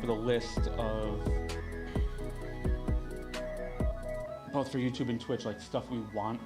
up with a list of, both for YouTube and Twitch, like stuff we want.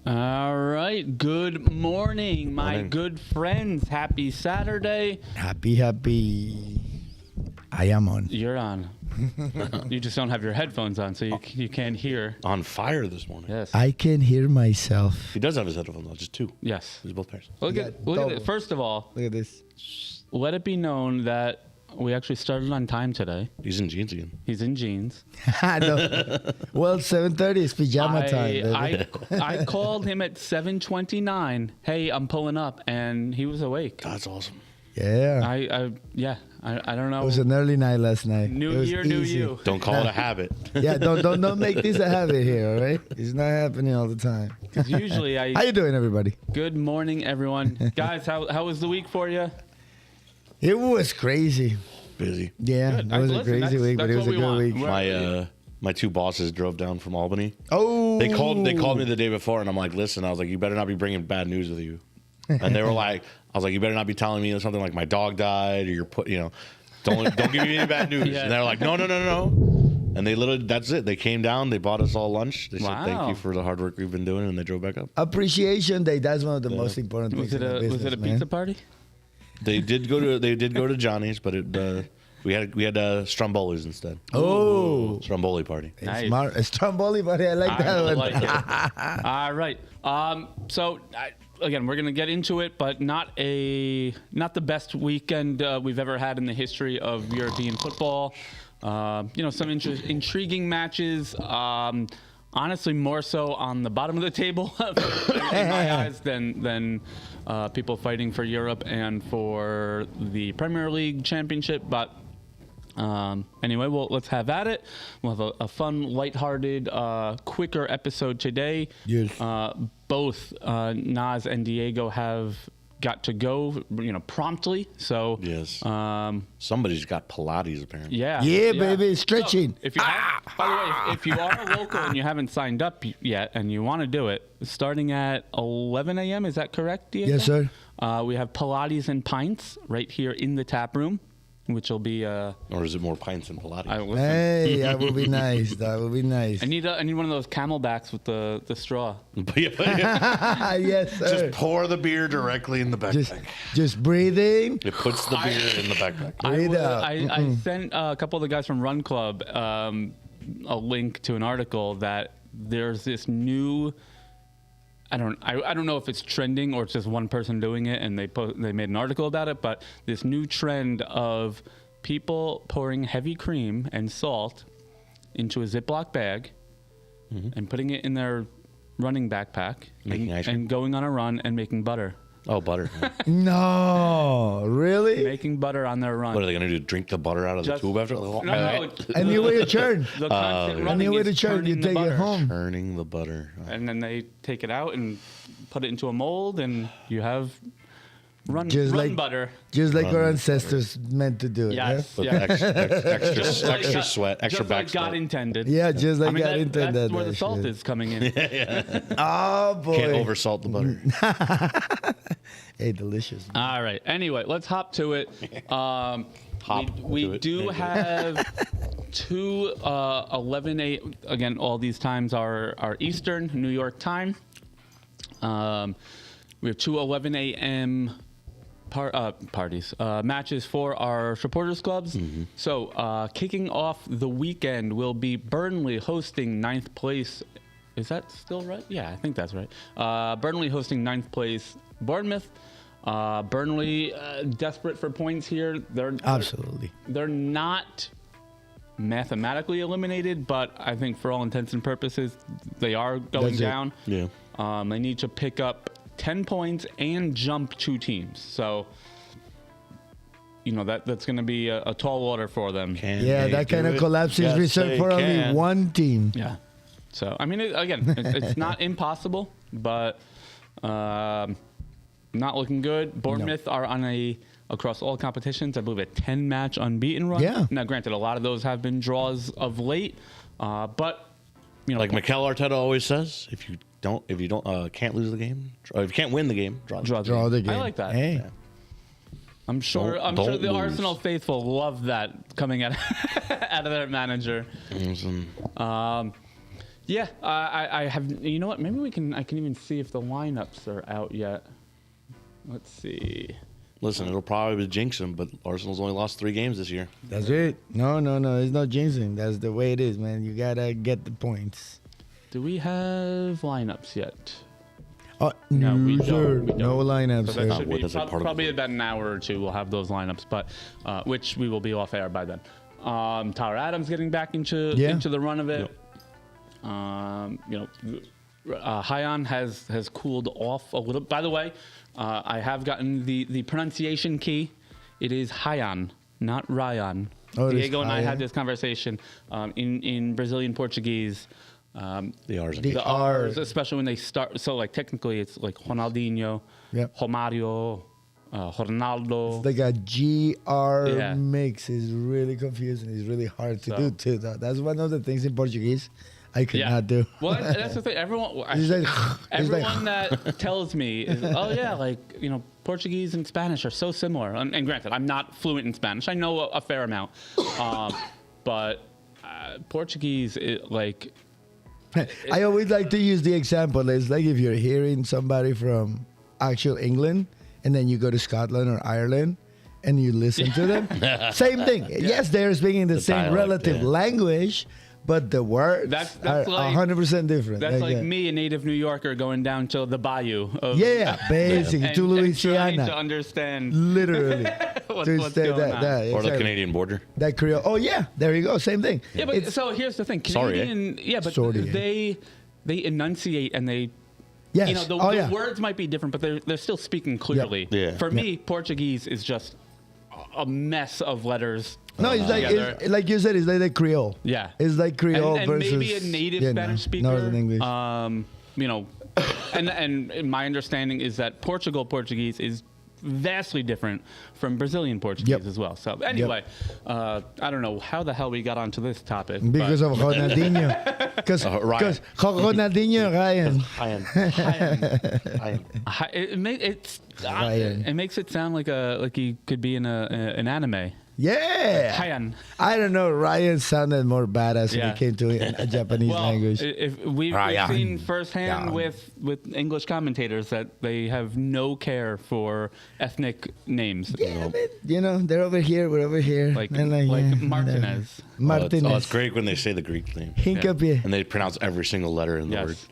All right. Good morning, my good friends. Happy Saturday. Happy. I am on. You're on. You just don't have your headphones on, so you can't hear. On fire this morning. Yes. I can hear myself. He does have his headphones on, just two. Yes. He's both pairs. Look at it. First of all, Look at this. let it be known that we actually started on time today. He's in jeans again. He's in jeans. Well, 7:30 is pajama time. Baby. I called him at 7:29. Hey, I'm pulling up, and he was awake. That's awesome. Yeah. I don't know. It was an early night last night. New year, new you. Don't call it a habit. Yeah, don't make this a habit here, all right? It's not happening all the time. Because usually How you doing, everybody? Good morning, everyone. Guys, how was the week for you? It was crazy. Busy. Yeah, Good. it was a Listen, crazy that's- week, but that's it was what a we good want. week. My two bosses drove down from Albany. Oh, They called me the day before, and I'm like, listen, I was like, you better not be bringing bad news with you. And they were like, I was like, you better not be telling me something like my dog died or don't give me any bad news. Yeah. And they're like, no. And they literally, that's it. They came down, they bought us all lunch. They said, thank you for the hard work we've been doing, and they drove back up. Appreciation Day. That's one of the most important Was things. it a pizza party? They did go to Johnny's, but we had Stromboli's instead. Oh, Stromboli party. Nice. smart. A Stromboli party. I like that I one. like it. All right. So again, we're gonna get into it, but not the best weekend we've ever had in the history of European football. Some intriguing matches. Honestly, more so on the bottom of the table in my eyes than people fighting for Europe and for the Premier League championship. But anyway, let's have at it. We'll have a fun, lighthearted, quicker episode today. Yes. Both Naz and Diego have got to go, promptly. So Yes. Somebody's got Pilates apparently. yeah, Baby, stretching. So if you by the way, if you are local and you haven't signed up yet and you want to do it, starting at 11 a.m. Is that correct, Diego? Yes, sir. We have Pilates and Pints right here in the tap room, which will be. Or is it more pints than Pilates? Hey, that would be nice. That would be nice. I need one of those Camelbacks with the straw. Yes, sir. Just pour the beer directly in the backpack. Just breathing. It puts the beer in the backpack. Breathe out. I sent a couple of the guys from Run Club a link to an article that there's this new. I don't know if it's trending or it's just one person doing it, and they made an article about it. But this new trend of people pouring heavy cream and salt into a Ziploc bag and putting it in their running backpack Making ice cream? and going on a run and making butter. Oh, butter. No, really? Making butter on their run. What are they going to do? Drink the butter out of the Just- tube after? No, And you way to churn. the constant And running you way is to churn. You turning the take it butter. home. Turning the butter. And then they take it out and put it into a mold, and you have run Just like- butter. Just like our Run. ancestors meant to do it. Yes. With Yeah. extra Just like extra God- sweat, extra just back like God sweat. intended. Yeah, just like God That's intended. where that the salt shit. is coming in. Oh, boy. Can't oversalt the butter. Hey, delicious. All right. Anyway, let's hop to it. We to it. do have two 11 a. Again, all these times are Eastern New York time. We have two 11 a.m. parties, matches for our supporters clubs. So kicking off the weekend will be Burnley hosting 9th place. Is that still right? Yeah, I think that's right. Burnley hosting 9th place Bournemouth. Burnley desperate for points here. Absolutely. They're not mathematically eliminated, but I think for all intents and purposes, they are going That's it. down. Yeah. They need to pick up 10 points and jump 2 teams. So, that's going to be a tall order for them. Can Yeah, they that kind do of it? collapse is Yes, reserved they for only can. one team. Yeah. So, I mean, it's not impossible, but not looking good. Bournemouth are on across all competitions, I believe, a 10-match unbeaten run. Yeah. Now, granted, a lot of those have been draws of late, but Like Mikel Arteta always says, if you can't lose the game, if you can't win the game, draw the game. Draw the game. I like that. Hey. I'm sure Don't the lose. Arsenal faithful love that coming out of their manager. Yeah, I have. You know what? Maybe I can even see if the lineups are out yet. Let's see. Listen, it'll probably jinx him, but Arsenal's only lost 3 games this year. That's it. No. It's not jinxing. That's the way it is, man. You gotta get the points. Do we have lineups yet? Oh, No, we don't. sir. We don't. No lineups. So sir. that should be that's a part of probably the- about an hour or two. We'll have those lineups, but which we will be off air by then. Tyler Adams getting back into the run of it. Hyan has cooled off a little. By the way, I have gotten the pronunciation key. It is Hyan, not Ryan. Oh, it is Diego and I Hyan. had this conversation in Brazilian Portuguese. The R's. The The R. R's, especially when they start. So, like, technically, it's like Ronaldinho, Yep. Romario, Ronaldo. Like a GR Yeah. mix is really confusing. It's really hard to So- do too. That's one of the things in Portuguese I could not do. Well, that's the thing. Everyone, It's like, it's like everyone that tells me is, oh yeah, like Portuguese and Spanish are so similar. And granted, I'm not fluent in Spanish. I know a fair amount, but Portuguese, I always like to use the example. It's like if you're hearing somebody from actual England and then you go to Scotland or Ireland and you listen to them. Same thing. Yes, they're speaking the same dialect, relative yeah. language, but the words That's are like- 100% different. that's like that. me, a native New Yorker, going down to the bayou. Of, Yeah, basically, and, to and trying Louisiana. to understand Literally. what's to going say on. Or the exactly. Canadian border. That Creole. Oh, yeah. There you go. Same thing. Yeah, but It's- so here's the thing. Sorry, eh? Canadian, yeah, but Sorry, eh? they enunciate and they. yes. The yeah. words might be different, but they're still speaking clearly. Yeah. For me, Portuguese is just a mess of letters. No, it's like together. it's, like you said, it's like the Creole. Yeah. It's like Creole and versus maybe a native Spanish speaker. Northern English. And my understanding is that Portuguese is vastly different from Brazilian Portuguese Yep. as well. So anyway, I don't know how the hell we got onto this topic. Because but of Ronaldinho. Because Ryan. Ronaldinho and Ryan. it makes it sound like he could be in an anime. Yeah. Hayan. I don't know. Ryan sounded more badass when Yeah. it came to a Japanese Well, language. if we've Ryan. seen firsthand Yeah. with English commentators that they have no care for ethnic names. Yeah, but, they're over here, we're over here. Like And Martinez. Martinez. it's great when they say the Greek name. Hincapié. And they pronounce every single letter in the word. Yes.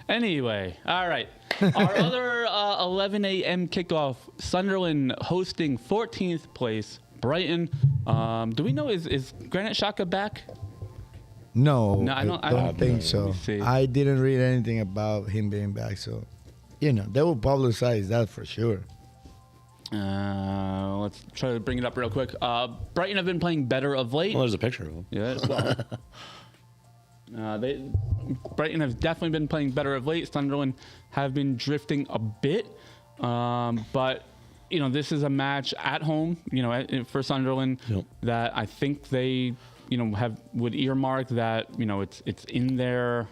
Anyway, all right. Our other 11 a.m. kickoff, Sunderland hosting 14th place Brighton. Do we know, is Granit Xhaka back? No, No, I don't think know. so. Let me see. I didn't read anything about him being back, so they will publicize that for sure. Let's try to bring it up real quick. Brighton have been playing better of late. Well, there's a picture of him. Yeah. Brighton have definitely been playing better of late. Sunderland have been drifting a bit, but this is a match at home. For Sunderland, Yep. that I think they would earmark that it's in their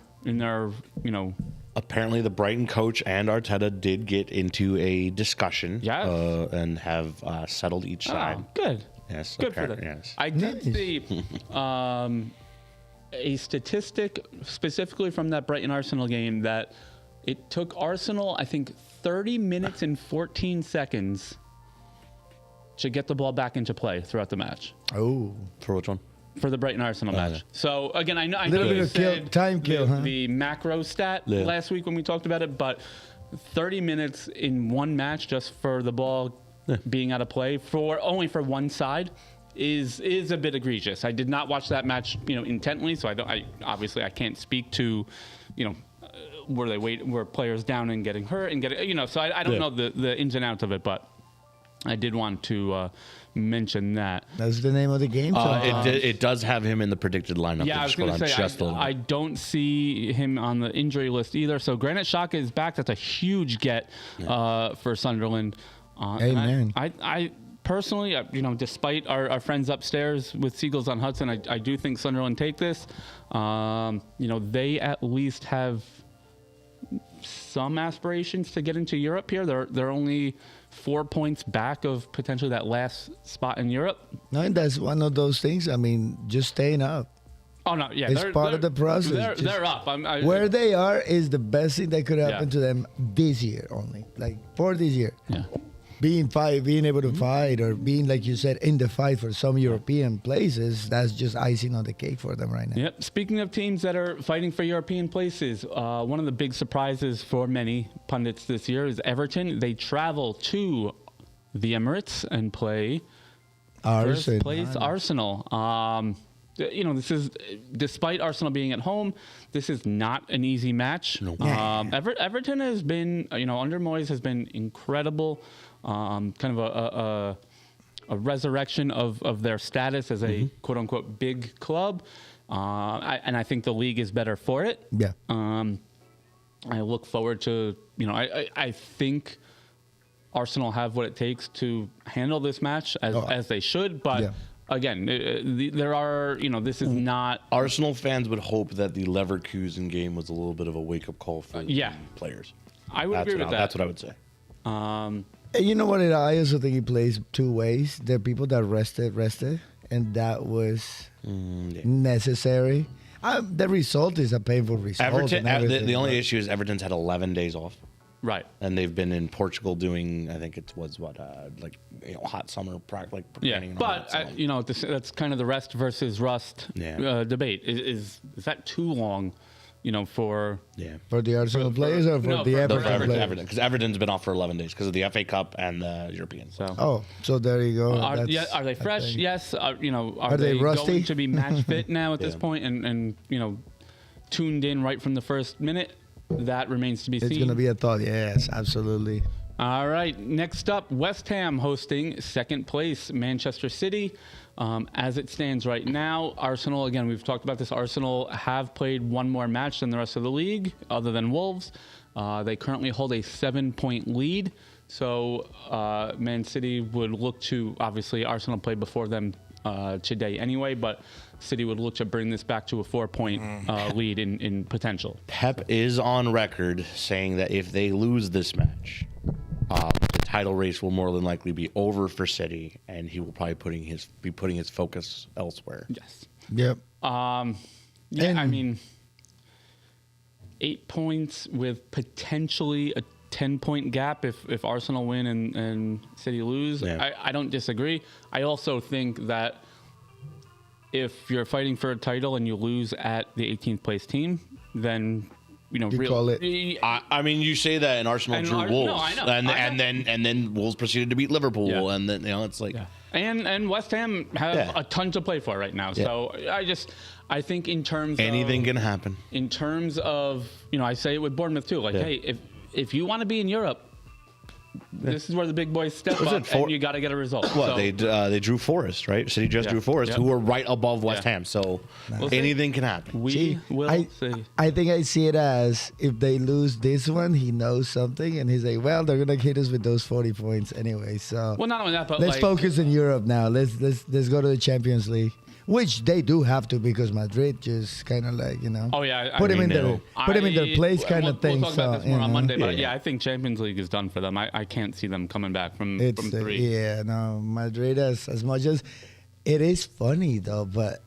Apparently, the Brighton coach and Arteta did get into a discussion. Yes. And have settled each side. Oh, good. Yes, Good for apparently, them. yes. I did Nice. see a statistic specifically from that Brighton Arsenal game that it took Arsenal, I think, 30 minutes and 14 seconds to get the ball back into play throughout the match. Oh, For which one? For the Brighton Arsenal match. yeah. So again, I know Little you bit of kill- said time kill, huh? the macro stat Yeah. last week when we talked about it, but 30 minutes in one match just for the ball being out of play only for one side is a bit egregious. I did not watch that match, intently, so I obviously I can't speak to, were players down and getting hurt and getting, so I don't Yeah. know the ins and outs of it, but I did want to mention that. that's the name of the game. It does have him in the predicted lineup. Yeah, I was going to say, I don't see him on the injury list either. So Granit Xhaka is back. That's a huge get for Sunderland. And Amen. I personally, despite our friends upstairs with Seagulls on Hudson, I do think Sunderland take this. They at least have some aspirations to get into Europe here. They're only 4 points back of potentially that last spot in Europe. No, and that's one of those things. I mean, just staying up. Oh no, yeah, It's part of the process. Just They're up. where they are is the best thing that could happen Yeah. to them this year only. Like for this year. Yeah. Being able Mm-hmm. to fight, or being, like you said, in the fight for some European places, that's just icing on the cake for them right now. Yep. Speaking of teams that are fighting for European places, one of the big surprises for many pundits this year is Everton. They travel to the Emirates and play first place Arsenal. This is, despite Arsenal being at home, this is not an easy match. No. Everton has been, under Moyes, has been incredible. Kind of a resurrection of their status as a quote unquote big club. And I think the league is better for it. Yeah. I look forward to, I think Arsenal have what it takes to handle this match as they should. But Yeah. again, there are, this is not. Arsenal fans would hope that the Leverkusen game was a little bit of a wake-up call for Yeah. the players. I would agree with that. That's what I would say. And you know what? I also think he plays two ways. There are people that rested, and that was Yeah. necessary. The result is a painful result. Everton. and everything, The only but- issue is Everton's had 11 days off, Right. and they've been in Portugal doing. I think it was hot summer practice. Yeah, but that's kind of the rest versus rust Yeah. debate. Is that too long? For For the Arsenal players or for no, the for Everton Everton. players? because Everton's been off for 11 days because of the FA Cup and the European. so. Oh, so there you go. Are That's- they I fresh? think- Yes. Are they they rusty? going to be match fit now at this Yeah. point and tuned in right from the first minute? That remains to be It's seen. going to be a thought. Yes, absolutely. All right. Next up, West Ham hosting second place Manchester City. As it stands right now, Arsenal, again, we've talked about this. Arsenal have played one more match than the rest of the league, other than Wolves. They currently hold a 7-point lead. So Man City would look to, obviously, Arsenal played before them today anyway, but City would look to bring this back to a 4-point lead in potential. Pep is on record saying that if they lose this match, the title race will more than likely be over for City, and he will probably be putting his focus elsewhere. Yes. Yep. Yeah, And- I mean, 8 points with potentially a 10-point gap if Arsenal win and City lose. Yeah. I don't disagree. I also think that if you're fighting for a title and you lose at the 18th place team, then call it. I mean, you say that, and Arsenal And drew no, Wolves, I know. and then Wolves proceeded to beat Liverpool, Yeah. and then it's like. Yeah. And West Ham have Yeah. a ton to play for right now. So I think in terms Anything of, can happen. in terms of, I say it with Bournemouth too. Like, Yeah. hey, if you want to be in Europe, this is where the big boys step Was up, it and you got to get a result. What So they drew Forest, right? City just Yeah. drew Forest, Yeah. who were right above West Yeah. Ham. So We'll see. anything can happen. we See, will see. I think I see it as if they lose this one, he knows something, and he's like, well, they're gonna hit us with those 40 points anyway. So Well, not only that, but let's like, focus in Europe now. Let's go to the Champions League, which they do have to because Madrid just kind of like Oh yeah, put him in know. their place kind we'll, of thing. We'll talk about so, this more on Monday, but Yeah. I think Champions League is done for them. I can't see them coming back from It's 3. yeah, no, Madrid as much as it is funny though, but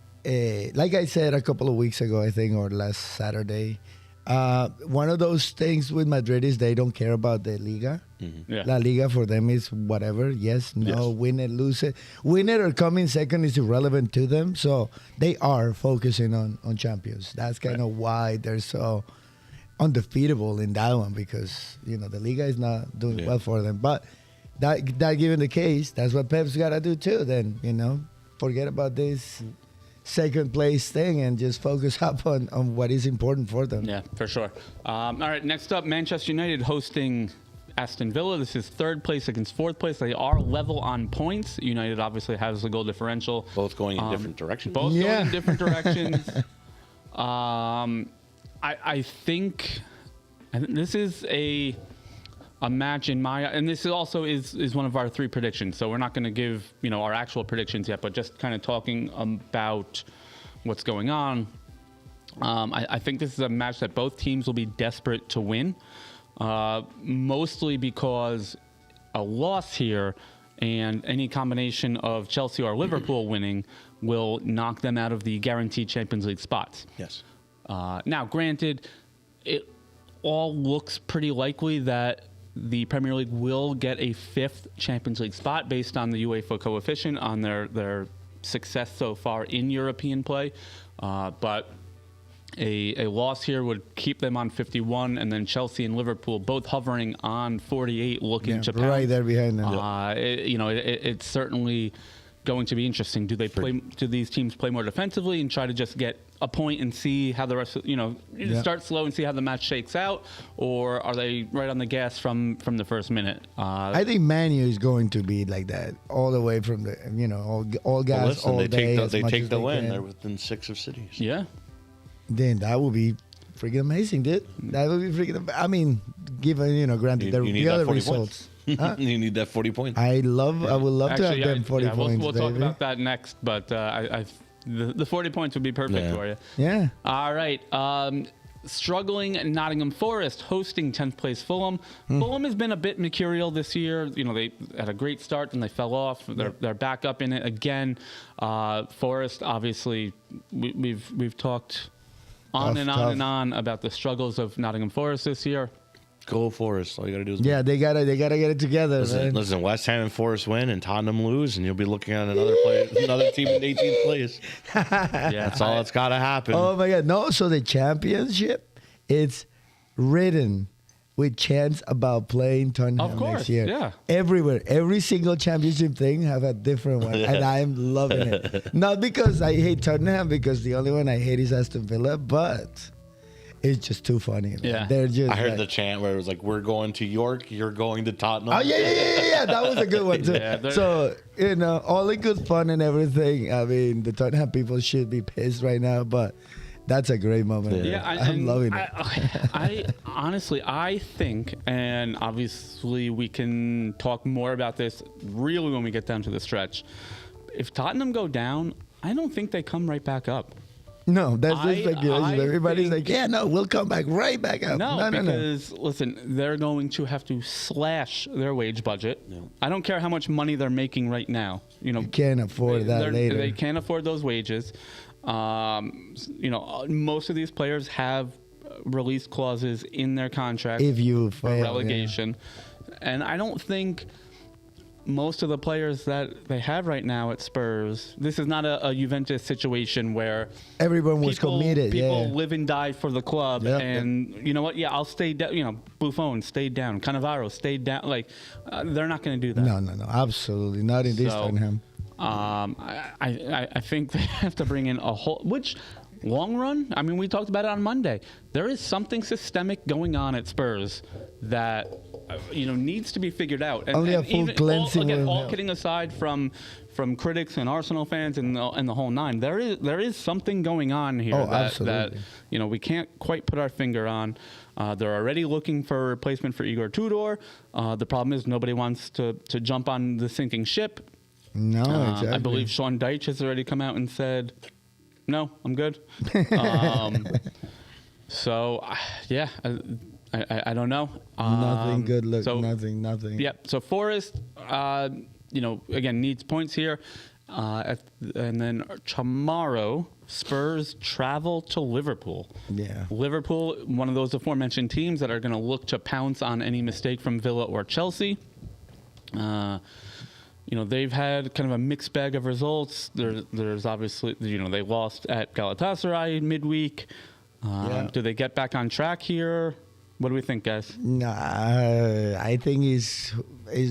like I said a couple of weeks ago, I think, or last Saturday, one of those things with Madrid is they don't care about the Liga. Yeah. La Liga for them is whatever. Yes, no, Yes. win it, lose it. Win it or come in second is irrelevant to them. So they are focusing on champions. That's kind of why they're so undefeatable in that one, because the Liga is not doing Yeah. well for them. But that given the case, that's what Pep's got to do too. Then forget about this second place thing and just focus up on what is important for them. Yeah, for sure. All right, next up, Manchester United hosting Aston Villa. This is third place against fourth place. They are level on points. United obviously has the goal differential. Both going in different directions. Both going Yeah. in different directions. I think this is a match in my, and this is also is one of our 3 predictions. So we're not going to give our actual predictions yet, but just kind of talking about what's going on. I think this is a match that both teams will be desperate to win, mostly because a loss here and any combination of Chelsea or Liverpool winning will knock them out of the guaranteed Champions League spots. Yes. Now, granted, it all looks pretty likely that the Premier League will get a 5th Champions League spot based on the UEFA coefficient on their success so far in European play. But a loss here would keep them on 51, and then Chelsea and Liverpool both hovering on 48, looking to pounce. right there behind them. It's certainly going to be interesting. Do these teams play more defensively and try to just get a point and see how the rest of, start slow and see how the match shakes out, or are they right on the gas from the first minute? I think Man U is going to be like that all the way from the all gas all day. They take the win. Can. They're within 6 of cities. Yeah. Then that would be freaking amazing, dude. That would be freaking. I mean, given granted the other results. Huh? You need that 40 points. I would love to have them 40 points. We'll talk about that next, but the 40 points would be perfect for you. Yeah. All right. Struggling Nottingham Forest hosting 10th place Fulham. Fulham has been a bit mercurial this year. They had a great start and they fell off. They're back up in it again. Forest, obviously, we've talked on and on about the struggles of Nottingham Forest this year. Go Forest. All you got to do is they gotta get it together. Listen, West Ham and Forest win and Tottenham lose, and you'll be looking at another team in 18th place. That's all that's got to happen. Oh my God! No, so the championship, it's ridden with chance about playing Tottenham next year. Yeah. Everywhere, every single championship thing have a different one, and I'm loving it. Not because I hate Tottenham, because the only one I hate is Aston Villa, but it's just too funny. Yeah. They're just. I heard the chant where it was like, "We're going to York, you're going to Tottenham." Oh yeah. That was a good one too. So all the good fun and everything. I mean, the Tottenham people should be pissed right now, but that's a great moment. Yeah, I'm loving it. I honestly, I think, and obviously we can talk more about this really when we get down to the stretch. If Tottenham go down, I don't think they come right back up. No, that's just speculation. Everybody's like, we'll come back right back up. No, because listen, they're going to have to slash their wage budget. No. I don't care how much money they're making right now. You can't afford that later. They can't afford those wages. Most of these players have release clauses in their contract if you fail, relegation, and I don't think most of the players that they have right now at Spurs, this is not a Juventus situation where everyone was committed. People live and die for the club, and you know what? Yeah, I'll stay down. Buffon stayed down. Cannavaro stayed down. Like they're not going to do that. No, absolutely not in this Tottenham. I think they have to bring in a whole, which long run, I mean, we talked about it on Monday. There is something systemic going on at Spurs that, needs to be figured out. And, only a full cleansing. All kidding aside from critics and Arsenal fans and the whole nine, there is something going on here that we can't quite put our finger on. They're already looking for a replacement for Igor Tudor. The problem is nobody wants to jump on the sinking ship. No, exactly. I believe Sean Dyche has already come out and said, "No, I'm good." So, I don't know. Nothing good. Look, nothing. Yeah. So Forest, again needs points here, and then tomorrow Spurs travel to Liverpool. Yeah. Liverpool, one of those aforementioned teams that are going to look to pounce on any mistake from Villa or Chelsea. They've had kind of a mixed bag of results. There's obviously, they lost at Galatasaray midweek. Do they get back on track here? What do we think, guys? I think it's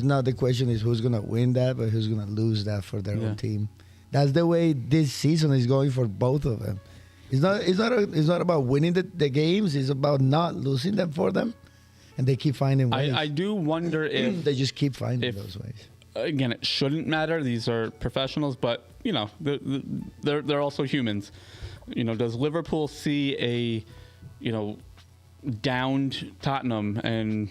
not the question is who's going to win that, but who's going to lose that for their own team. That's the way this season is going for both of them. It's not about winning the games. It's about not losing them for them, and they keep finding ways. I do wonder if they just keep finding those ways. Again, it shouldn't matter. These are professionals, but they're also humans. Does Liverpool see a downed Tottenham and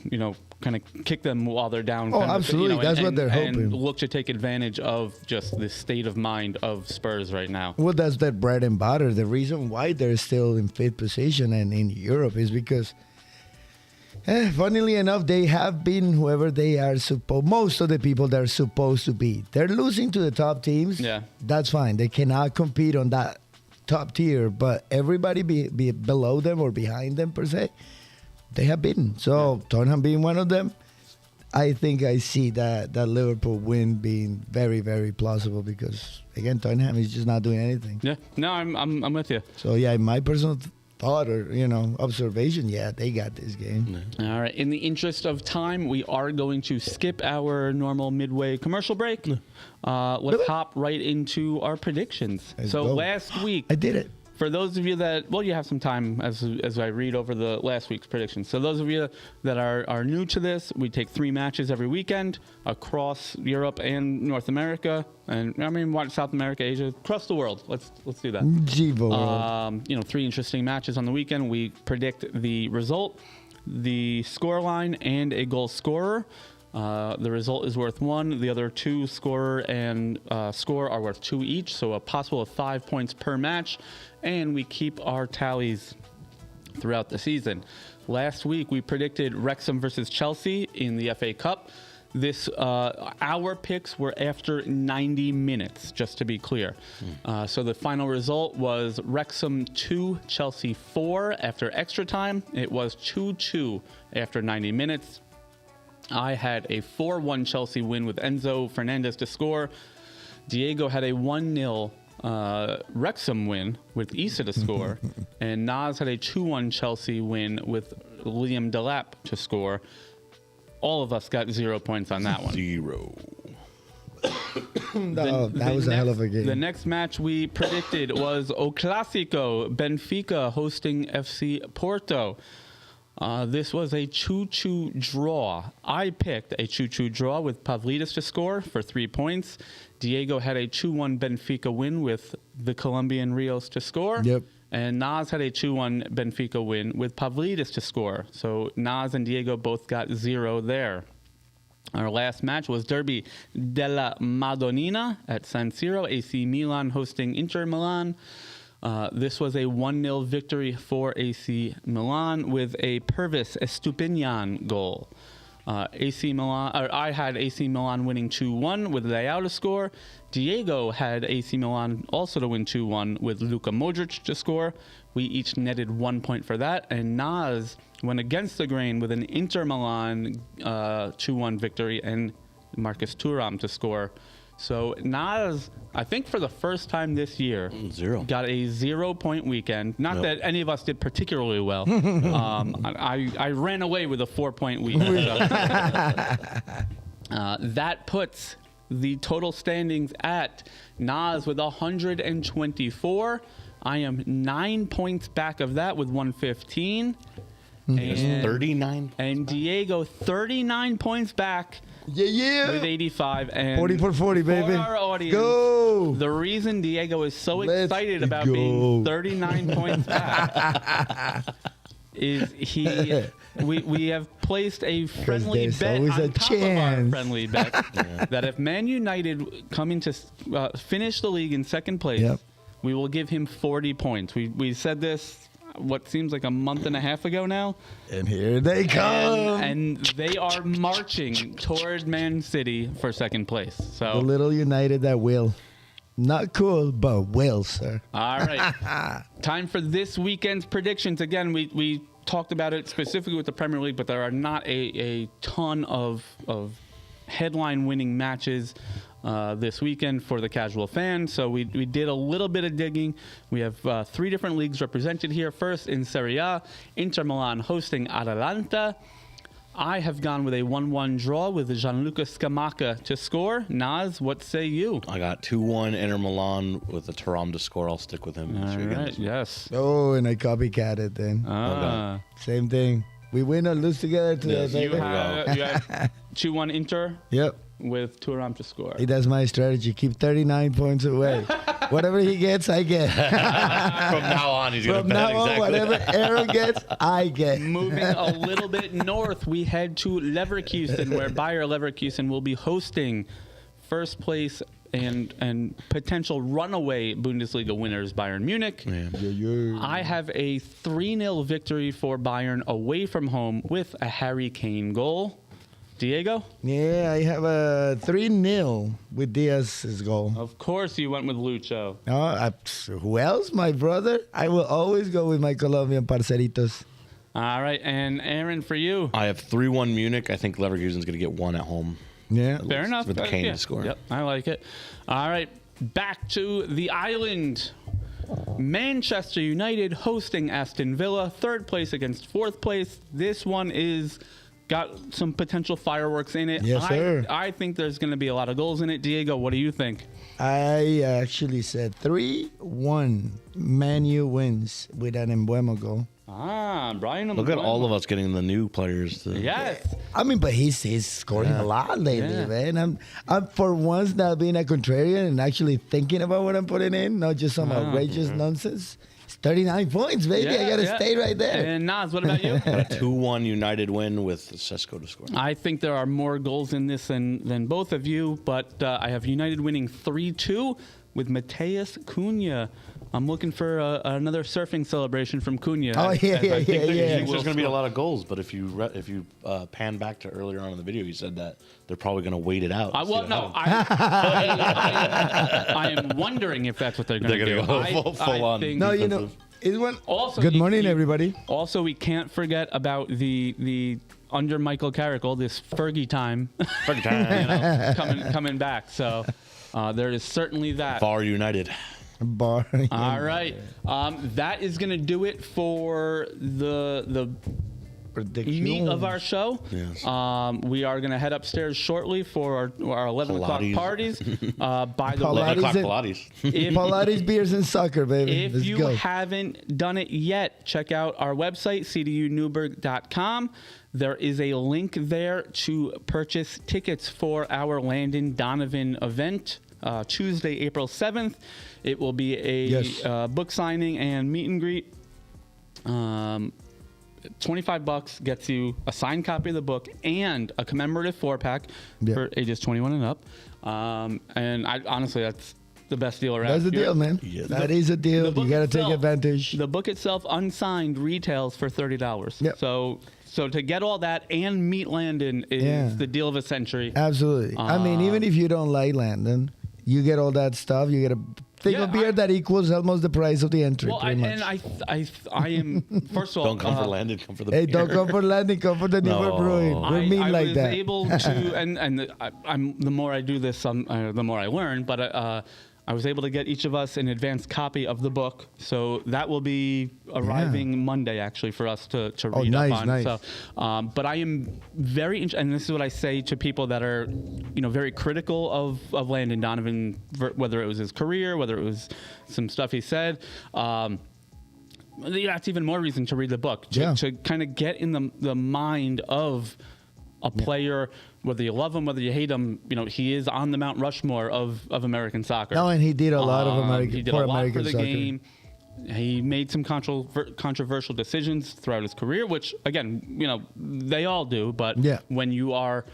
kind of kick them while they're down? Oh, absolutely. That's what they're hoping. And look to take advantage of just the state of mind of Spurs right now. Well, that's their bread and butter. The reason why they're still in 5th position and in Europe is because Funnily enough, they have beaten whoever they are most of the people they're supposed to beat. They're losing to the top teams. Yeah. That's fine. They cannot compete on that top tier, but everybody be below them or behind them, per se, they have beaten. So, Tottenham being one of them, I think I see that Liverpool win being very, very plausible because, again, Tottenham is just not doing anything. Yeah. No, I'm with you. So, yeah, in my personal thought or, observation, yeah, they got this game. All right. In the interest of time, we are going to skip our normal midway commercial break. Let's hop right into our predictions. Let's So go. last week, I did it. for those of you that, you have some time as I read over the last week's predictions. So those of you that are new to this, we take 3 matches every weekend across Europe and North America, and South America, Asia, across the world. Let's do that. Jivo. 3 interesting matches on the weekend. We predict the result, the scoreline, and a goal scorer. The result is worth 1. The other 2, scorer and score, are worth 2 each. So a possible of 5 points per match. And we keep our tallies throughout the season. Last week, we predicted Wrexham versus Chelsea in the FA Cup. Our picks were after 90 minutes, just to be clear. So the final result was Wrexham 2, Chelsea 4 after extra time. It was 2-2 after 90 minutes. I had a 4-1 Chelsea win with Enzo Fernandez to score. Diego had a 1-0 Wrexham win with Issa to score. And Nas had a 2-1 Chelsea win with Liam Delap to score. All of us got 0 points on that one. 0. That was a hell of a game. The next match we predicted was O Clásico, Benfica hosting FC Porto. This was a 2-2 draw. I picked a 2-2 draw with Pavlidis to score for 3 points. Diego had a 2-1 Benfica win with the Colombian Rios to score. Yep. And Nas had a 2-1 Benfica win with Pavlidis to score. So Nas and Diego both got 0 there. Our last match was Derby della Madonnina at San Siro, AC Milan hosting Inter Milan. This was a 1-0 victory for AC Milan with a Pervis Estupinian goal. I had AC Milan winning 2-1 with Leao to score. Diego had AC Milan also to win 2-1 with Luka Modric to score. We each netted 1 point for that. And Nas went against the grain with an Inter Milan 2-1 victory and Marcus Thuram to score. So Nas, I think for the first time this year, 0. got a 0-point weekend. Not that any of us did particularly well. I ran away with a 4-point weekend. That puts the total standings at Nas with 124. I am 9 points back of that with 115. And 39. And Diego 39 points back. Yeah. With 85 and 40 for 40, baby. For our audience, Go. the reason Diego is so Let's excited about go. being 39 points back is we have placed a friendly there's bet always on a top of our chance. friendly bet that if Man United come in to finish the league in second place, Yep. we will give him 40 points. We said this what seems like a month and a half ago now. And here they come. And they are marching toward Man City for second place. The So, little United that will. Not cool, but will, sir. all right. Time for this weekend's predictions. Again, we talked about it specifically with the Premier League, but there are not a ton of headline-winning matches this weekend for the casual fan. So we did a little bit of digging. We have 3 different leagues represented here. First, in Serie A, Inter Milan hosting Atalanta. I have gone with a 1-1 draw with Gianluca Scamacca to score. Naz, what say you? I got 2-1 Inter Milan with a Thuram to score. I'll stick with him this All weekend. right, yes. Oh, and I copycatted then. Same thing. We win or lose together today, Yes, You baby. have 2-1 Inter Yep. with Thuram to score. That's my strategy. Keep 39 points away. Whatever he gets, I get. From now on, he's going From to bet now on, exactly. whatever Aaron gets, I get. Moving a little bit north, we head to Leverkusen, where Bayer Leverkusen will be hosting first place and potential runaway Bundesliga winners, Bayern Munich. I have a 3-0 victory for Bayern away from home with a Harry Kane goal. Diego? Yeah, I have a 3-0 with Diaz's goal. Of course you went with Lucho. Who else? My brother? I will always go with my Colombian parceritos. All right, and Aaron, for you? I have 3-1 Munich. I think Leverkusen's going to get one at home. Yeah. Fair enough. With Kane to score. Yep, I like it. All right, back to the island. Manchester United hosting Aston Villa, 3rd place against 4th place. This one is got some potential fireworks in it. Yes, sir. I think there's going to be a lot of goals in it. Diego, what do you think? I actually said 3-1. Man U wins with an Embuemo goal. Brian. Look at all of us getting the new players. Yes. I mean, but he's scoring a lot lately, man. I'm for once not being a contrarian and actually thinking about what I'm putting in, not just some outrageous nonsense. It's 39 points, baby. I gotta stay right there. And Nas, what about you? A 2-1 United win with Sesko to score. I think there are more goals in this than both of you, but I have United winning 3-2 with Mateus Cunha. I'm looking for another surfing celebration from Cunha. Oh, yeah. There's going to be a lot of goals, but if you pan back to earlier on in the video, you said that they're probably going to wait it out. I am wondering if that's what they're going to do. They're going to go full on. No, you know, it's one. Also, Good morning, everybody. Also, we can't forget about the under Michael Carrickle, this Fergie time, Fergie time. coming back. So there is certainly that. Far United. Bar. All right, that is going to do it for the meat of our show. Yes. We are going to head upstairs shortly for our 11 o'clock Pilates. parties. By the way, 11 o'clock and- Pilates. Pilates, beers, and soccer, baby. if Let's you go. haven't done it yet, check out our website, cdunewburgh.com. There is a link there to purchase tickets for our Landon Donovan event, Tuesday, April 7th. It will be a book signing and meet and greet. $25 gets you a signed copy of the book and a commemorative 4-pack for ages 21 and up. And honestly, that's the best deal around. That's the deal, man. Yes. That is a deal. The book You got to take itself- advantage. The book itself, unsigned, retails for $30. Yep. So to get all that and meet Landon is the deal of a century. Absolutely. I mean, even if you don't like Landon, you get all that stuff. You get a thing of beer that equals almost the price of the entry. Well, pretty much. and I am, first of all, Don't come for Landon, come for the Hey, beer. don't come for Landon, come for the Newburgh Brewing. We're mean I like was that. able to, and I'm the more I do this, the more I learn. But I was able to get each of us an advanced copy of the book, so that will be arriving Monday actually for us to read nice, up on. nice. So, but I am very and this is what I say to people that are, very critical of Landon Donovan, whether it was his career, whether it was some stuff he said. That's even more reason to read the book to kind of get in the mind of a player, whether you love him, whether you hate him. He is on the Mount Rushmore of American soccer. No, and he did a lot of American He did for a lot American for the soccer. game. He made some controversial decisions throughout his career, which again, they all do. But when you are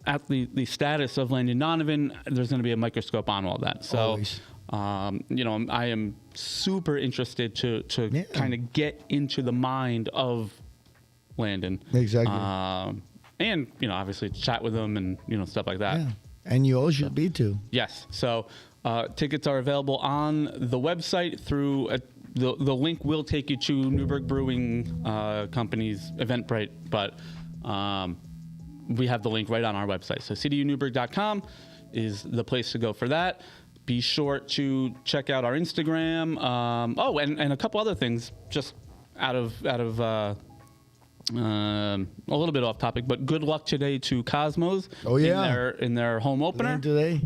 at the status of Landon Donovan, there's going to be a microscope on all that. So. Always. I am super interested to kind of get into the mind of Landon. Exactly. And, obviously chat with him and, stuff like that. Yeah. And you all should be too. Yes. So tickets are available on the website through the link will take you to Newburgh Brewing Company's Eventbrite, but we have the link right on our website. So cdunewburgh.com is the place to go for that. Be sure to check out our Instagram. And a couple other things just out of a little bit off topic, but good luck today to Cosmos in their home opener. Today.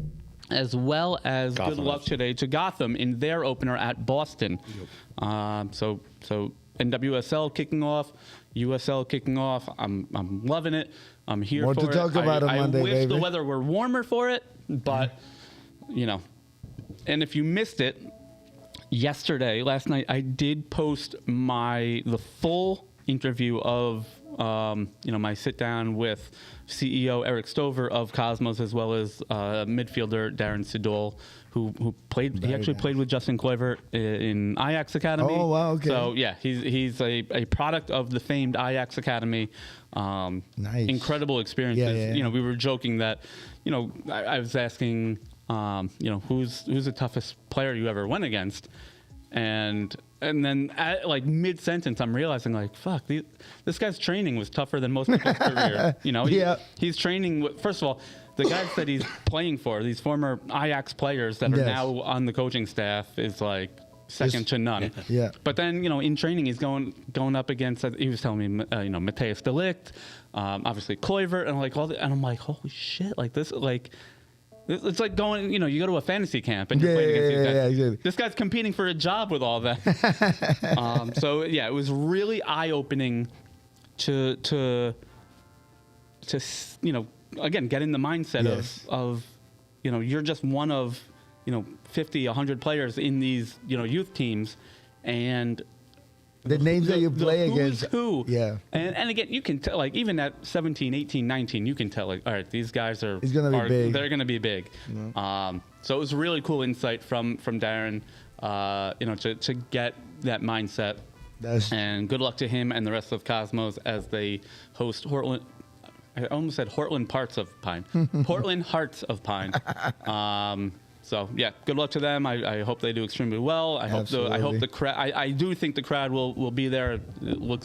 As well as Gotham good luck FC. today to Gotham in their opener at Boston. So NWSL kicking off, USL kicking off. I'm loving it. I'm here More for to it. talk about on Monday, I wish the baby. weather were warmer for it, but And if you missed it, last night, I did post the full interview of my sit down with CEO Eric Stover of Cosmos, as well as midfielder Darren Sidol, who played. He actually played with Justin Kluivert in Ajax Academy. Oh, wow, okay. So yeah, he's a product of the famed Ajax Academy. Nice. Incredible experiences. Yeah. We were joking that, I was asking, who's the toughest player you ever went against, and then at like mid sentence, I'm realizing like, fuck, this guy's training was tougher than most people's career. He's training. First of all, the guys that he's playing for, these former Ajax players that are now on the coaching staff, is like second to none. Yeah. But then, in training, he's going up against. He was telling me, Matthijs de Ligt, obviously Kluivert, and like and I'm like, holy shit, like this, like. It's like going, you go to a fantasy camp and you're playing against these guys. Exactly. This guy's competing for a job with all that. So yeah, it was really eye-opening to again, get in the mindset of you're just one of 50, 100 players in these youth teams, and the names that you play who's against. Who? Yeah. And again, you can tell, like, even at 17, 18, 19, you can tell, like, all right, these guys are. He's gonna be big. They're going to be big. Yeah. So it was really cool insight from Darren, to get that mindset. And good luck to him and the rest of Cosmos as they host Portland. I almost said Portland Parts of Pine. Portland Hearts of Pine. So yeah, good luck to them. I hope they do extremely well. I hope the crowd. I do think the crowd will be there. The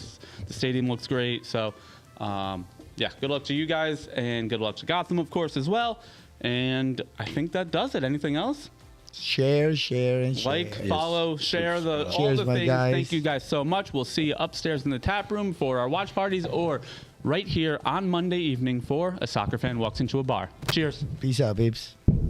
stadium looks great. So yeah, good luck to you guys, and good luck to Gotham, of course, as well. And I think that does it. Anything else? Share, and share. Like, follow, share all the my things. guys. Thank you guys so much. We'll see you upstairs in the tap room for our watch parties, or right here on Monday evening for A Soccer Fan Walks Into a Bar. Cheers. Peace out, babes.